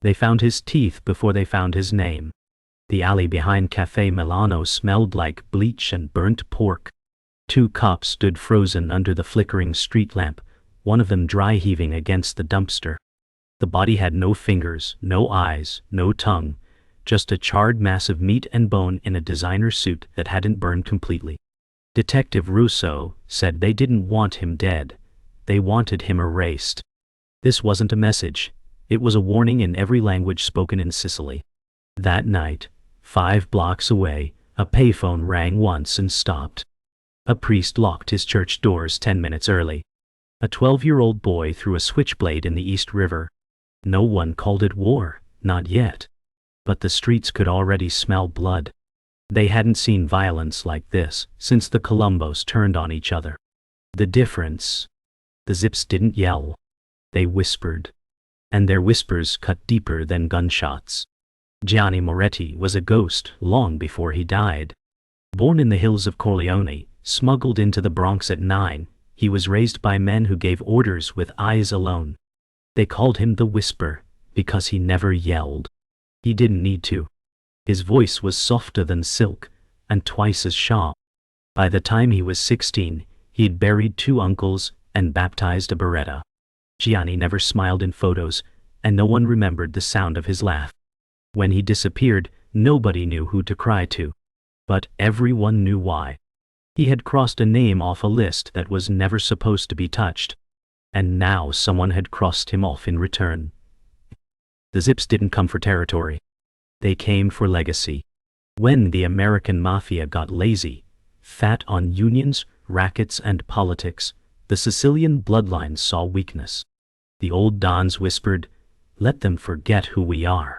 They found his teeth before they found his name. The alley behind Cafe Milano smelled like bleach and burnt pork. 2 cops stood frozen under the flickering street lamp, one of them dry heaving against the dumpster. The body had no fingers, no eyes, no tongue, just a charred mass of meat and bone in a designer suit that hadn't burned completely. Detective Russo said they didn't want him dead. They wanted him erased. This wasn't a message. It was a warning in every language spoken in Sicily. That night, 5 blocks away, a payphone rang once and stopped. A priest locked his church doors 10 minutes early. A 12-year-old boy threw a switchblade in the East River. No one called it war, not yet. But the streets could already smell blood. They hadn't seen violence like this since the Colombos turned on each other. The difference? The Zips didn't yell. They whispered. And their whispers cut deeper than gunshots. Gianni Moretti was a ghost long before he died. Born in the hills of Corleone, smuggled into the Bronx at 9, he was raised by men who gave orders with eyes alone. They called him the Whisper because he never yelled. He didn't need to. His voice was softer than silk and twice as sharp. By the time he was 16, he'd buried 2 uncles and baptized a Beretta. Gianni never smiled in photos, and no one remembered the sound of his laugh. When he disappeared, nobody knew who to cry to. But everyone knew why. He had crossed a name off a list that was never supposed to be touched. And now someone had crossed him off in return. The Zips didn't come for territory. They came for legacy. When the American Mafia got lazy, fat on unions, rackets, and politics, the Sicilian bloodline saw weakness. The old dons whispered, "Let them forget who we are."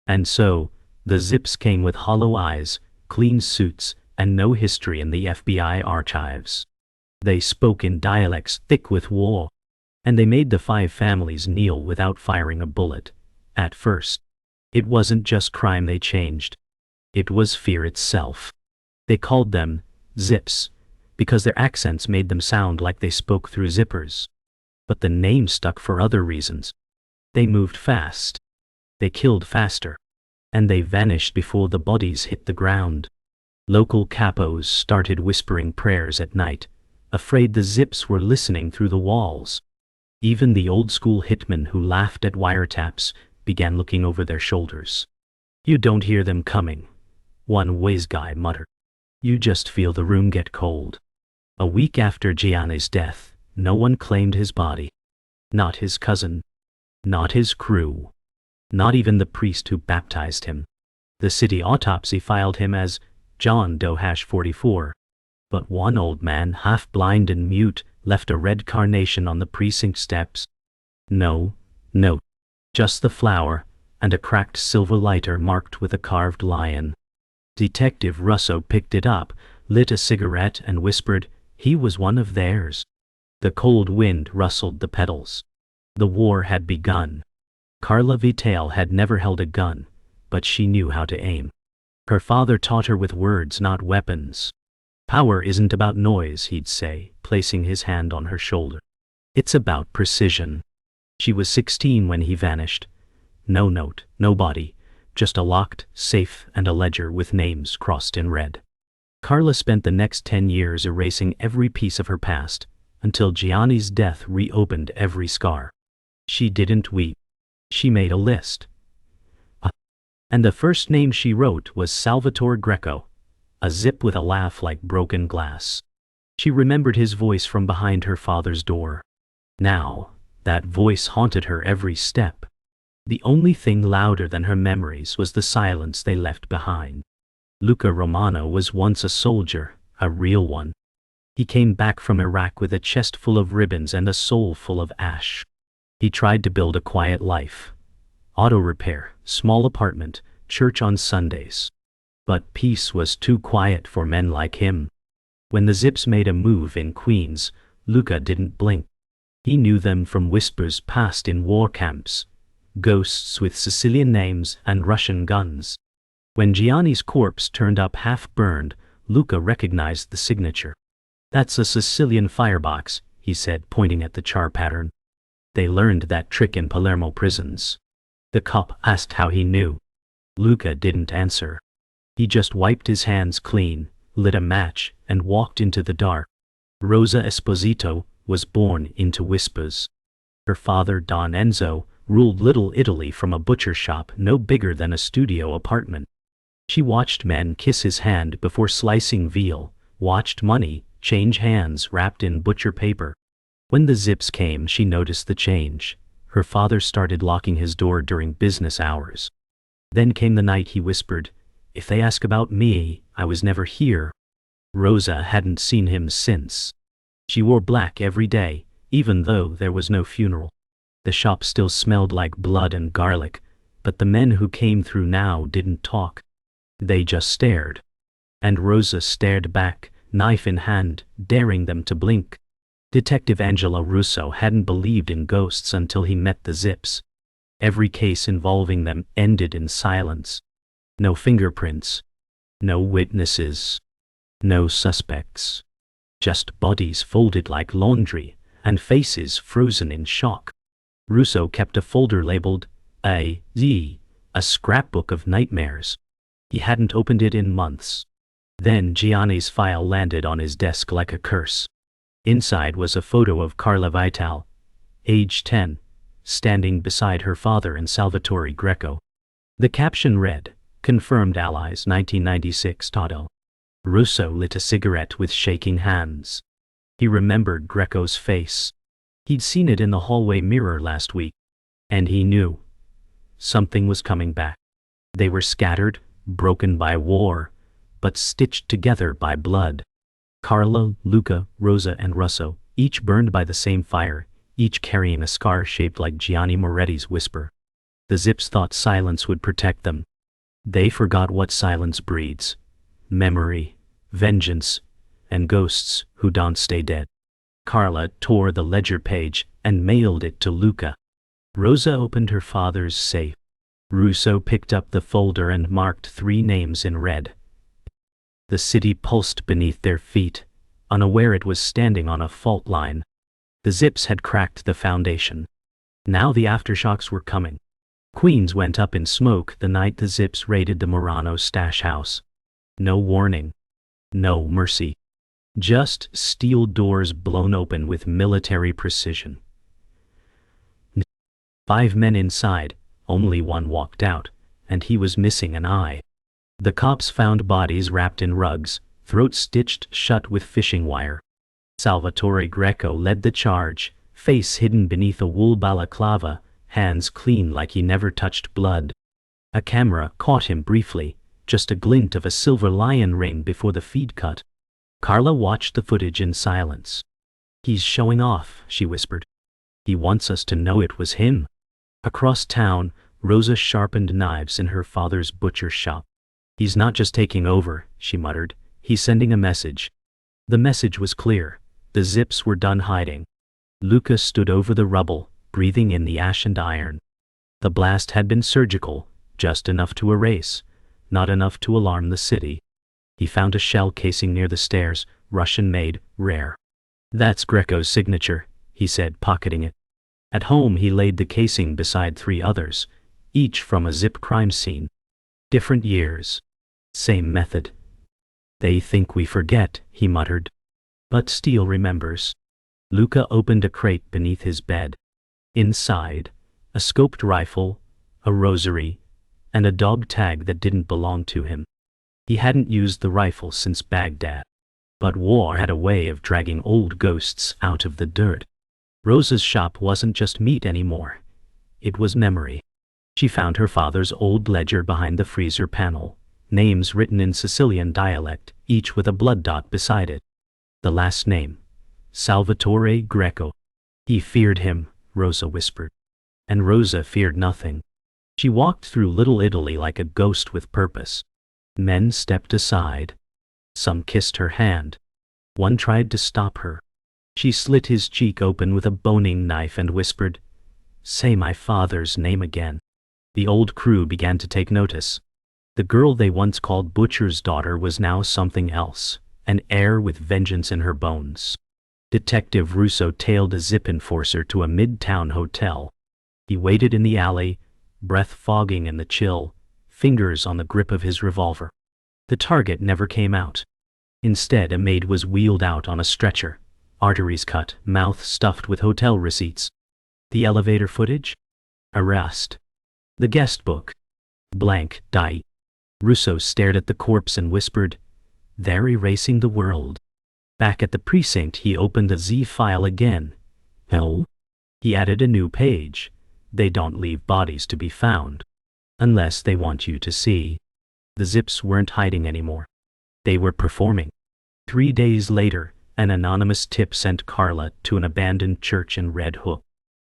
And so, the Zips came with hollow eyes, clean suits, and no history in the FBI archives. They spoke in dialects thick with war, and they made the 5 families kneel without firing a bullet. At first, it wasn't just crime they changed. It was fear itself. They called them Zips because their accents made them sound like they spoke through zippers. But the name stuck for other reasons. They moved fast. They killed faster. And they vanished before the bodies hit the ground. Local capos started whispering prayers at night, afraid the Zips were listening through the walls. Even the old-school hitmen who laughed at wiretaps began looking over their shoulders. "You don't hear them coming," one wise guy muttered. "You just feel the room get cold." A week after Gianni's death, no one claimed his body. Not his cousin. Not his crew. Not even the priest who baptized him. The city autopsy filed him as John Doe 44. But one old man, half blind and mute, left a red carnation on the precinct steps. No note. Just the flower, and a cracked silver lighter marked with a carved lion. Detective Russo picked it up, lit a cigarette and whispered, he was one of theirs. The cold wind rustled the petals. The war had begun. Carla Vitale had never held a gun, but she knew how to aim. Her father taught her with words, not weapons. Power isn't about noise, he'd say, placing his hand on her shoulder. It's about precision. She was 16 when he vanished. No note, no body, just a locked safe and a ledger with names crossed in red. Carla spent the next 10 years erasing every piece of her past, until Gianni's death reopened every scar. She didn't weep. She made a list. And the first name she wrote was Salvatore Greco, a Zip with a laugh like broken glass. She remembered his voice from behind her father's door. Now, that voice haunted her every step. The only thing louder than her memories was the silence they left behind. Luca Romano was once a soldier, a real one. He came back from Iraq with a chest full of ribbons and a soul full of ash. He tried to build a quiet life. Auto repair, small apartment, church on Sundays. But peace was too quiet for men like him. When the Zips made a move in Queens, Luca didn't blink. He knew them from whispers passed in war camps, ghosts with Sicilian names and Russian guns. When Gianni's corpse turned up half-burned, Luca recognized the signature. "That's a Sicilian firebox," he said, pointing at the char pattern. "They learned that trick in Palermo prisons." The cop asked how he knew. Luca didn't answer. He just wiped his hands clean, lit a match, and walked into the dark. Rosa Esposito was born into whispers. Her father, Don Enzo, ruled Little Italy from a butcher shop no bigger than a studio apartment. She watched men kiss his hand before slicing veal, watched money change hands wrapped in butcher paper. When the zips came, she noticed the change. Her father started locking his door during business hours. Then came the night he whispered, "If they ask about me, I was never here." Rosa hadn't seen him since. She wore black every day, even though there was no funeral. The shop still smelled like blood and garlic, but the men who came through now didn't talk. They just stared. And Rosa stared back, knife in hand, daring them to blink. Detective Angelo Russo hadn't believed in ghosts until he met the zips. Every case involving them ended in silence. No fingerprints. No witnesses. No suspects. Just bodies folded like laundry, and faces frozen in shock. Russo kept a folder labeled A.Z., a scrapbook of nightmares. He hadn't opened it in months. Then Gianni's file landed on his desk like a curse. Inside was a photo of Carla Vital, age 10, standing beside her father and Salvatore Greco. The caption read, "Confirmed allies 1996 Toto." Russo lit a cigarette with shaking hands. He remembered Greco's face. He'd seen it in the hallway mirror last week. And he knew. Something was coming back. They were scattered, broken by war, but stitched together by blood. Carla, Luca, Rosa, and Russo, each burned by the same fire, each carrying a scar shaped like Gianni Moretti's whisper. The zips thought silence would protect them. They forgot what silence breeds: memory, vengeance, and ghosts who don't stay dead. Carla tore the ledger page and mailed it to Luca. Rosa opened her father's safe. Russo picked up the folder and marked 3 names in red. The city pulsed beneath their feet, unaware it was standing on a fault line. The zips had cracked the foundation. Now the aftershocks were coming. Queens went up in smoke the night the zips raided the Murano stash house. No warning. No mercy. Just steel doors blown open with military precision. 5 men inside, only one walked out, and he was missing an eye. The cops found bodies wrapped in rugs, throats stitched shut with fishing wire. Salvatore Greco led the charge, face hidden beneath a wool balaclava, hands clean like he never touched blood. A camera caught him briefly, just a glint of a silver lion ring before the feed cut. Carla watched the footage in silence. "He's showing off," she whispered. "He wants us to know it was him." Across town, Rosa sharpened knives in her father's butcher shop. "He's not just taking over," she muttered. "He's sending a message." The message was clear. The zips were done hiding. Luca stood over the rubble, breathing in the ash and iron. The blast had been surgical, just enough to erase, not enough to alarm the city. He found a shell casing near the stairs, Russian-made, rare. "That's Greco's signature," he said, pocketing it. At home he laid the casing beside 3 others, each from a zip crime scene. Different years. Same method. "They think we forget," he muttered. But Steele remembers. Luca opened a crate beneath his bed. Inside, a scoped rifle, a rosary, and a dog tag that didn't belong to him. He hadn't used the rifle since Baghdad. But war had a way of dragging old ghosts out of the dirt. Rosa's shop wasn't just meat anymore. It was memory. She found her father's old ledger behind the freezer panel, names written in Sicilian dialect, each with a blood dot beside it. The last name, Salvatore Greco. "He feared him," Rosa whispered. And Rosa feared nothing. She walked through Little Italy like a ghost with purpose. Men stepped aside. Some kissed her hand. One tried to stop her. She slit his cheek open with a boning knife and whispered, "Say my father's name again." The old crew began to take notice. The girl they once called Butcher's daughter was now something else, an heir with vengeance in her bones. Detective Russo tailed a zip enforcer to a mid-town hotel. He waited in the alley, breath fogging in the chill, fingers on the grip of his revolver. The target never came out. Instead, a maid was wheeled out on a stretcher, arteries cut, mouth stuffed with hotel receipts. The elevator footage? Arrest. The guest book? Blank, die. Russo stared at the corpse and whispered, "They're erasing the world." Back at the precinct, he opened the Z file again. Hell? He added a new page. They don't leave bodies to be found. Unless they want you to see. The Zips weren't hiding anymore. They were performing. 3 days later, an anonymous tip sent Carla to an abandoned church in Red Hook.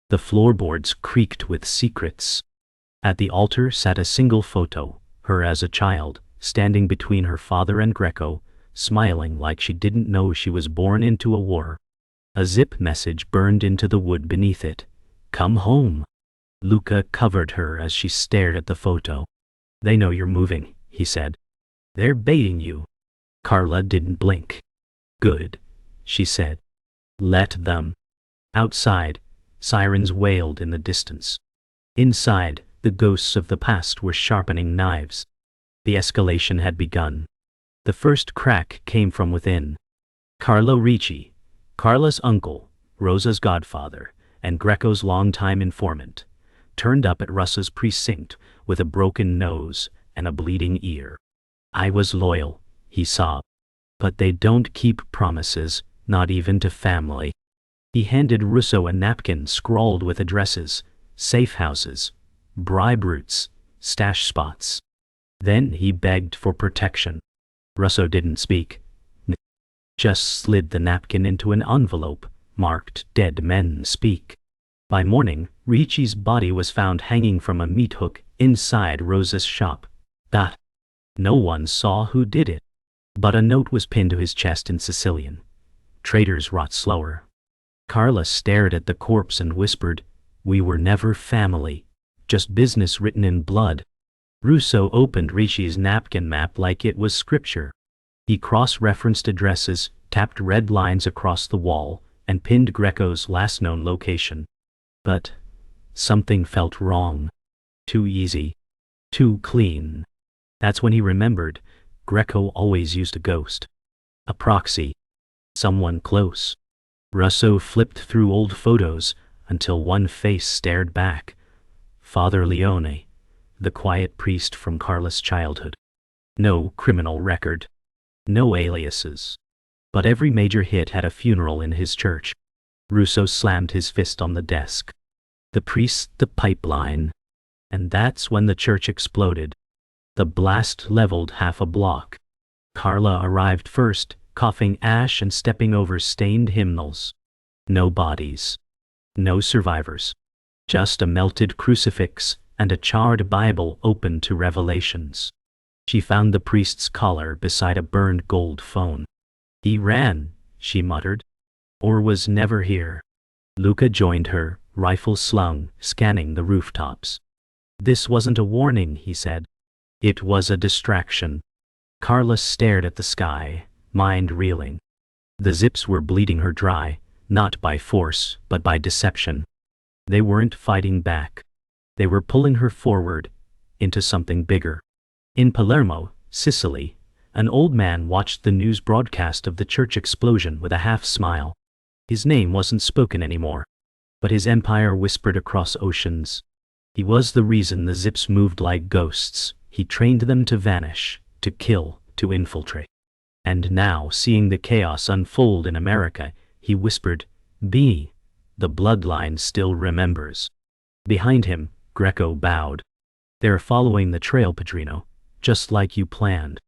The floorboards creaked with secrets. At the altar sat a single photo, her as a child, standing between her father and Greco, smiling like she didn't know she was born into a war. A zip message burned into the wood beneath it. "Come home." Luca covered her as she stared at the photo. "They know you're moving," he said. "They're baiting you." Carla didn't blink. "Good," she said. "Let them." Outside, sirens wailed in the distance. Inside, the ghosts of the past were sharpening knives. The escalation had begun. The first crack came from within. Carlo Ricci, Carla's uncle, Rosa's godfather, and Greco's longtime informant, turned up at Rosa's precinct with a broken nose and a bleeding ear. "I was loyal," he sobbed. "But they don't keep promises, not even to family." He handed Russo a napkin scrawled with addresses, safe houses, bribe routes, stash spots. Then he begged for protection. Russo didn't speak. Just slid the napkin into an envelope, marked "Dead Men Speak." By morning, Ricci's body was found hanging from a meat hook inside Rosa's shop. No one saw who did it. But a note was pinned to his chest in Sicilian. "Traitors rot slower." Carla stared at the corpse and whispered, "We were never family, just business written in blood." Russo opened Ricci's napkin map like it was scripture. He cross-referenced addresses, tapped red lines across the wall, and pinned Greco's last known location. But something felt wrong. Too easy. Too clean. That's when he remembered Greco always used a ghost. A proxy. Someone close. Russo flipped through old photos until one face stared back. Father Leone, the quiet priest from Carla's childhood. No criminal record. No aliases. But every major hit had a funeral in his church. Russo slammed his fist on the desk. The priest, the pipeline. And that's when the church exploded. The blast leveled half a block. Carla arrived first, coughing ash and stepping over stained hymnals. No bodies. No survivors. Just a melted crucifix and a charred Bible open to revelations. She found the priest's collar beside a burned gold phone. "He ran," she muttered. "Or was never here." Luca joined her, rifle slung, scanning the rooftops. "This wasn't a warning," he said. "It was a distraction." Carla stared at the sky, mind reeling. The Zips were bleeding her dry, not by force, but by deception. They weren't fighting back. They were pulling her forward, into something bigger. In Palermo, Sicily, an old man watched the news broadcast of the church explosion with a half-smile. His name wasn't spoken anymore, but his empire whispered across oceans. He was the reason the Zips moved like ghosts. He trained them to vanish, to kill, to infiltrate. And now, seeing the chaos unfold in America, he whispered, "B. The bloodline still remembers." Behind him, Greco bowed. "They're following the trail, Padrino, just like you planned."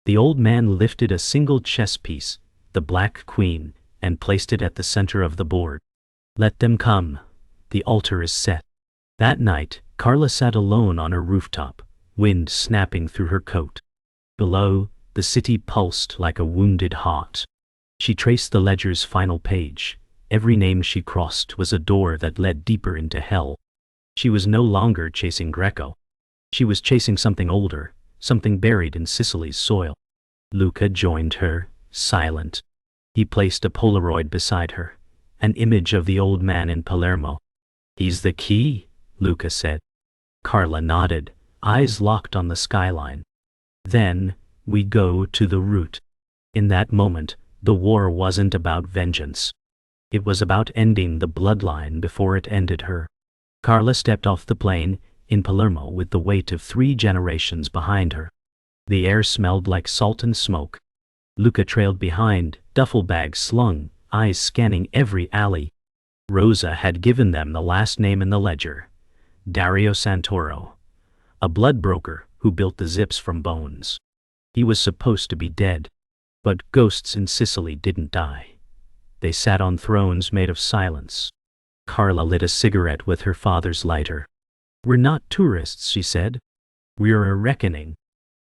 The old man lifted a single chess piece, the Black Queen, and placed it at the center of the board. "Let them come. The altar is set." That night, Carla sat alone on her rooftop, wind snapping through her coat. Below, the city pulsed like a wounded heart. She traced the ledger's final page. Every name she crossed was a door that led deeper into hell. She was no longer chasing Greco. She was chasing something older, something buried in Sicily's soil. Luca joined her, silent. He placed a Polaroid beside her, an image of the old man in Palermo. "He's the key," Luca said. Carla nodded, eyes locked on the skyline. Then, we go to the root. In that moment, the war wasn't about vengeance. It was about ending the bloodline before it ended her. Carla stepped off the plane, in Palermo with the weight of 3 generations behind her. The air smelled like salt and smoke. Luca trailed behind, duffel bags slung, eyes scanning every alley. Rosa had given them the last name in the ledger. Dario Santoro. A blood broker who built the zips from bones. He was supposed to be dead. But ghosts in Sicily didn't die. They sat on thrones made of silence. Carla lit a cigarette with her father's lighter. "We're not tourists," she said. "We're a reckoning."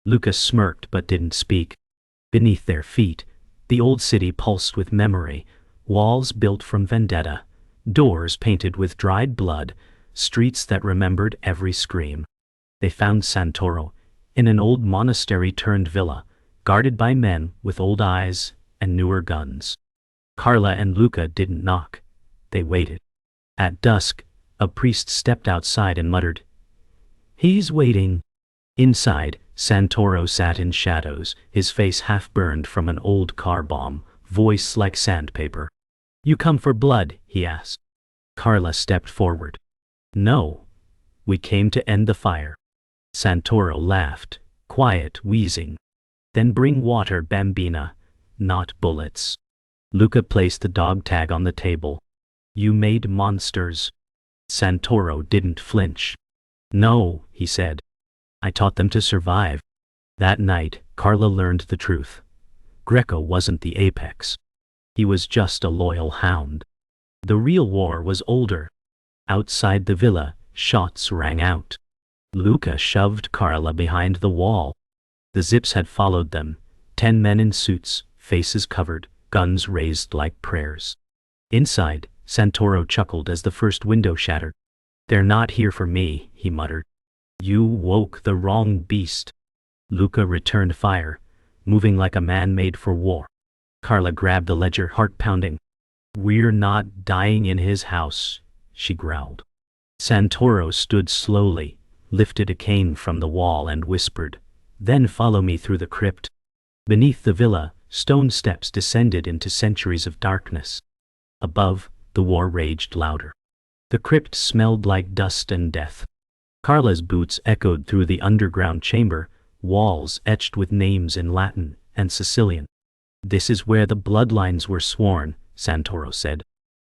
Luca smirked but didn't speak. Beneath their feet, the old city pulsed with memory, walls built from vendetta, doors painted with dried blood, streets that remembered every scream. They found Santoro, in an old monastery-turned villa, guarded by men with old eyes and newer guns. Carla and Luca didn't knock. They waited. At dusk, a priest stepped outside and muttered, "He's waiting." Inside, Santoro sat in shadows, his face half-burned from an old car bomb, voice like sandpaper. "You come for blood?" he asked. Carla stepped forward. "No. We came to end the fire." Santoro laughed, quiet, wheezing. "Then bring water, bambina, not bullets." Luca placed the dog tag on the table. "You made monsters." Santoro didn't flinch. "No," he said. "I taught them to survive." That night, Carla learned the truth. Greco wasn't the apex. He was just a loyal hound. The real war was older. Outside the villa, shots rang out. Luca shoved Carla behind the wall. The zips had followed them, 10 men in suits, faces covered, guns raised like prayers. Inside, Santoro chuckled as the first window shattered. "They're not here for me," he muttered. "You woke the wrong beast." Luca returned fire, moving like a man made for war. Carla grabbed the ledger, heart pounding. "We're not dying in his house," she growled. Santoro stood slowly, lifted a cane from the wall and whispered, "Then follow me through the crypt." Beneath the villa, stone steps descended into centuries of darkness. Above, the war raged louder. The crypt smelled like dust and death. Carla's boots echoed through the underground chamber, walls etched with names in Latin and Sicilian. "This is where the bloodlines were sworn," Santoro said.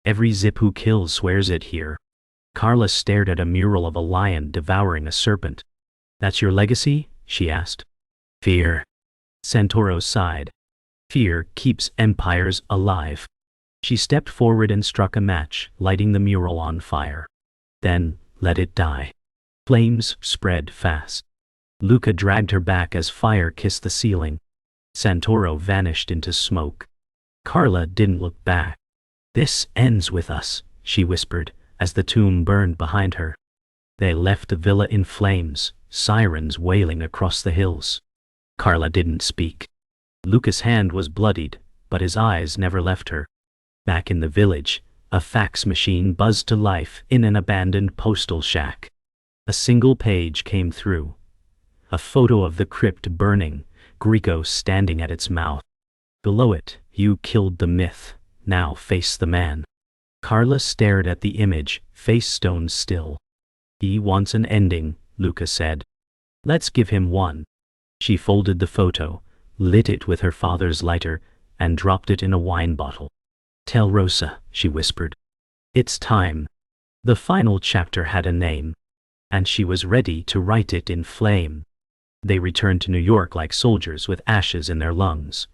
"Every zip who kills swears it here." Carla stared at a mural of a lion devouring a serpent. "That's your legacy?" she asked. "Fear." Santoro sighed. "Fear keeps empires alive." She stepped forward and struck a match, lighting the mural on fire. Then, let it die. Flames spread fast. Luca dragged her back as fire kissed the ceiling. Santoro vanished into smoke. Carla didn't look back. "This ends with us," she whispered, as the tomb burned behind her. They left the villa in flames, sirens wailing across the hills. Carla didn't speak. Luca's hand was bloodied, but his eyes never left her. Back in the village, a fax machine buzzed to life in an abandoned postal shack. A single page came through. A photo of the crypt burning, Greco standing at its mouth. Below it, "You killed the myth, now face the man." Carla stared at the image, face stone still. "He wants an ending," Luca said. "Let's give him one." She folded the photo, lit it with her father's lighter, and dropped it in a wine bottle. "Tell Rosa," she whispered. "It's time." The final chapter had a name, and she was ready to write it in flame. They returned to New York like soldiers with ashes in their lungs.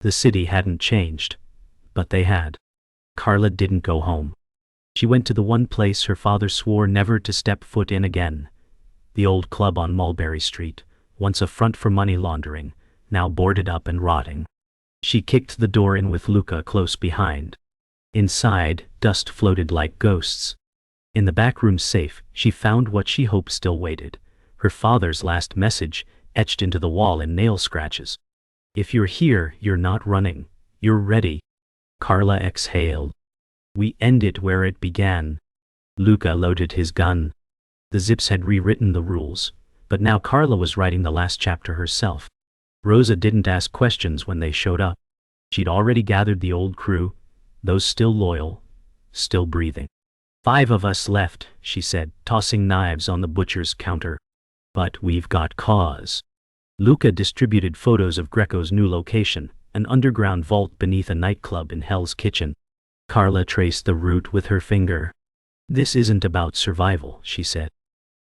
The city hadn't changed, but they had. Carla didn't go home. She went to the one place her father swore never to step foot in again. The old club on Mulberry Street, once a front for money laundering, now boarded up and rotting. She kicked the door in with Luca close behind. Inside, dust floated like ghosts. In the backroom safe, she found what she hoped still waited. Her father's last message, etched into the wall in nail scratches. "If you're here, you're not running. You're ready." Carla exhaled. "We end it where it began." Luca loaded his gun. The Zips had rewritten the rules, but now Carla was writing the last chapter herself. Rosa didn't ask questions when they showed up. She'd already gathered the old crew, those still loyal, still breathing. 5 of us left, she said, tossing knives on the butcher's counter. But we've got cause. Luca distributed photos of Greco's new location, an underground vault beneath a nightclub in Hell's Kitchen. Carla traced the route with her finger. This isn't about survival, she said.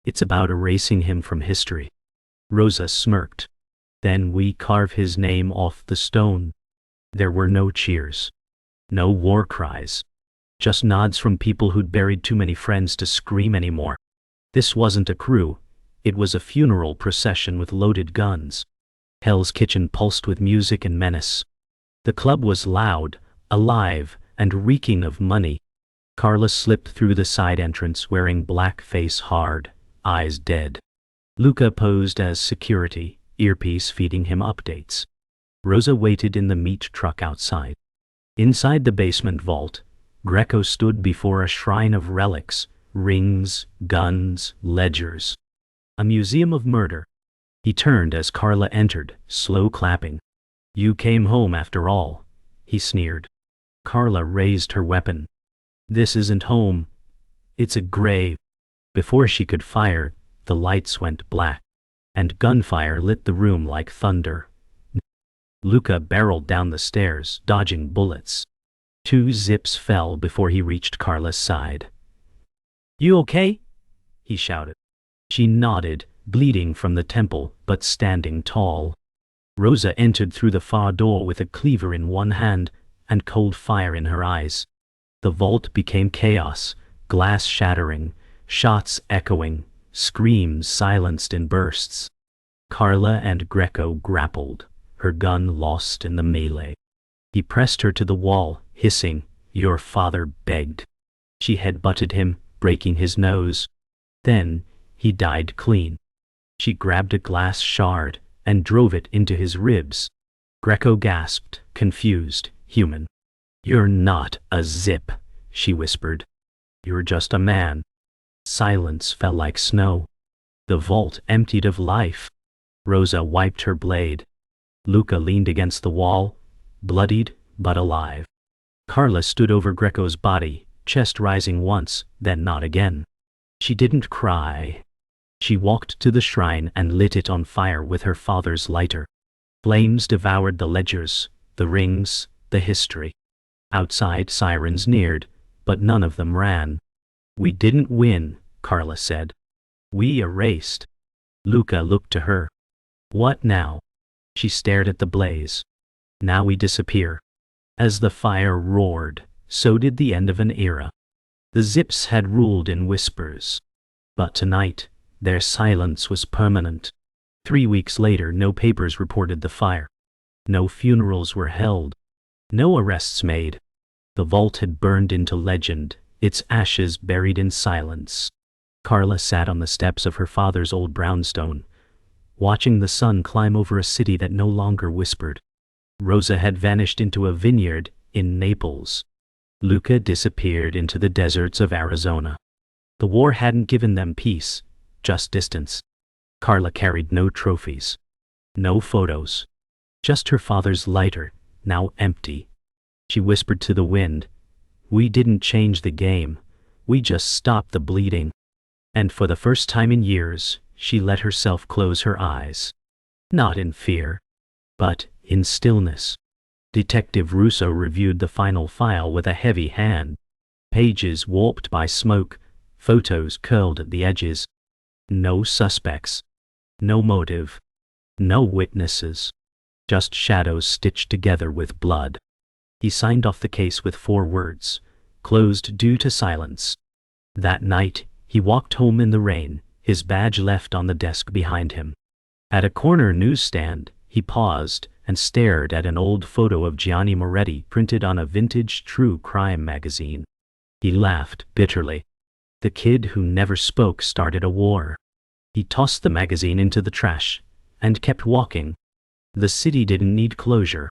It's about erasing him from history. Rosa smirked. Then we carve his name off the stone. There were no cheers. No war cries. Just nods from people who'd buried too many friends to scream anymore. This wasn't a crew. It was a funeral procession with loaded guns. Hell's Kitchen pulsed with music and menace. The club was loud, alive, and reeking of money. Carla slipped through the side entrance wearing black, face hard, eyes dead. Luca posed as security, earpiece feeding him updates. Rosa waited in the meat truck outside. Inside the basement vault, Greco stood before a shrine of relics, rings, guns, ledgers. A museum of murder. He turned as Carla entered, slow clapping. You came home after all, he sneered. Carla raised her weapon. This isn't home. It's a grave. Before she could fire, the lights went black, and gunfire lit the room like thunder. Luca barreled down the stairs, dodging bullets. 2 Zips fell before he reached Carla's side. You okay? He shouted. She nodded, bleeding from the temple, but standing tall. Rosa entered through the far door with a cleaver in one hand and cold fire in her eyes. The vault became chaos, glass shattering, shots echoing, screams silenced in bursts. Carla and Greco grappled, her gun lost in the melee. He pressed her to the wall, hissing, Your father begged. She headbutted him, breaking his nose. Then, he died clean. She grabbed a glass shard and drove it into his ribs. Greco gasped, confused, human. You're not a Zip, she whispered. You're just a man. Silence fell like snow. The vault emptied of life. Rosa wiped her blade. Luca leaned against the wall, bloodied but alive. Carla stood over Greco's body, chest rising once, then not again. She didn't cry. She walked to the shrine and lit it on fire with her father's lighter. Flames devoured the ledgers, the rings, the history. Outside sirens neared, but none of them ran. We didn't win, Carla said. We erased. Luca looked to her. What now? She stared at the blaze. Now we disappear. As the fire roared, so did the end of an era. The Zips had ruled in whispers. But tonight, their silence was permanent. 3 weeks later, no papers reported the fire. No funerals were held. No arrests made. The vault had burned into legend, its ashes buried in silence. Carla sat on the steps of her father's old brownstone, watching the sun climb over a city that no longer whispered. Rosa had vanished into a vineyard in Naples. Luca disappeared into the deserts of Arizona. The war hadn't given them peace, just distance. Carla carried no trophies. No photos. Just her father's lighter, now empty. She whispered to the wind, We didn't change the game. We just stopped the bleeding. And for the first time in years, she let herself close her eyes. Not in fear, but in stillness. Detective Russo reviewed the final file with a heavy hand. Pages warped by smoke, photos curled at the edges. No suspects. No motive. No witnesses. Just shadows stitched together with blood. He signed off the case with 4 words, closed due to silence. That night, he walked home in the rain, his badge left on the desk behind him. At a corner newsstand, he paused and stared at an old photo of Gianni Moretti printed on a vintage true crime magazine. He laughed bitterly. The kid who never spoke started a war. He tossed the magazine into the trash and kept walking. The city didn't need closure.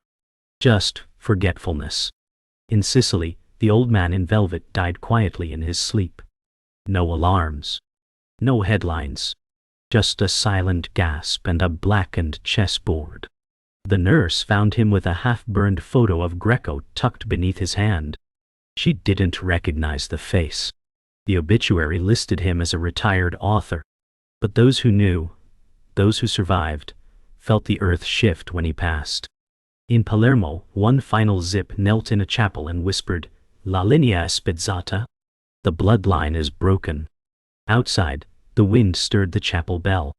Just forgetfulness. In Sicily, the old man in velvet died quietly in his sleep. No alarms. No headlines. Just a silent gasp and a blackened chessboard. The nurse found him with a half-burned photo of Greco tucked beneath his hand. She didn't recognize the face. The obituary listed him as a retired author. But those who knew, those who survived, felt the earth shift when he passed. In Palermo, one final Zip knelt in a chapel and whispered, "La linea è spezzata." The bloodline is broken. Outside, the wind stirred the chapel bell.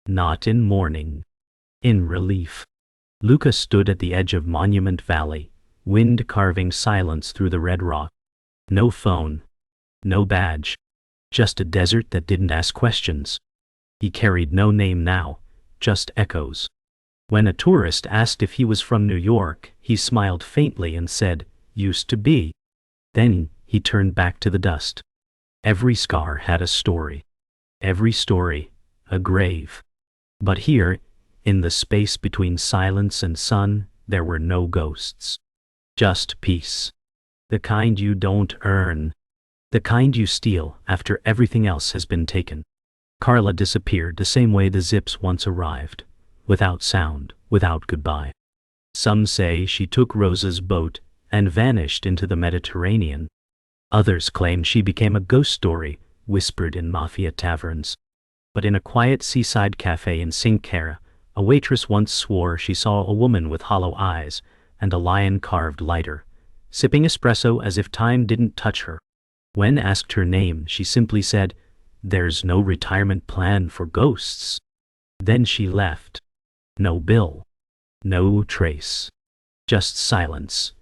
Not in mourning. In relief. Luca stood at the edge of Monument Valley, wind carving silence through the red rock. No phone. No badge. Just a desert that didn't ask questions. He carried no name now, just echoes. When a tourist asked if he was from New York, he smiled faintly and said, "Used to be." Then he turned back to the dust. Every scar had a story. Every story, a grave. But here, in the space between silence and sun, there were no ghosts. Just peace. The kind you don't earn. The kind you steal after everything else has been taken. Carla disappeared the same way the Zips once arrived, without sound, without goodbye. Some say she took Rosa's boat and vanished into the Mediterranean. Others claim she became a ghost story, whispered in Mafia taverns. But in a quiet seaside cafe in Sicilian, a waitress once swore she saw a woman with hollow eyes and a lion-carved lighter, sipping espresso as if time didn't touch her. When asked her name, she simply said, "There's no retirement plan for ghosts." Then she left. No bill. No trace. Just silence.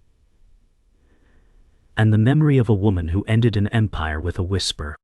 And the memory of a woman who ended an empire with a whisper.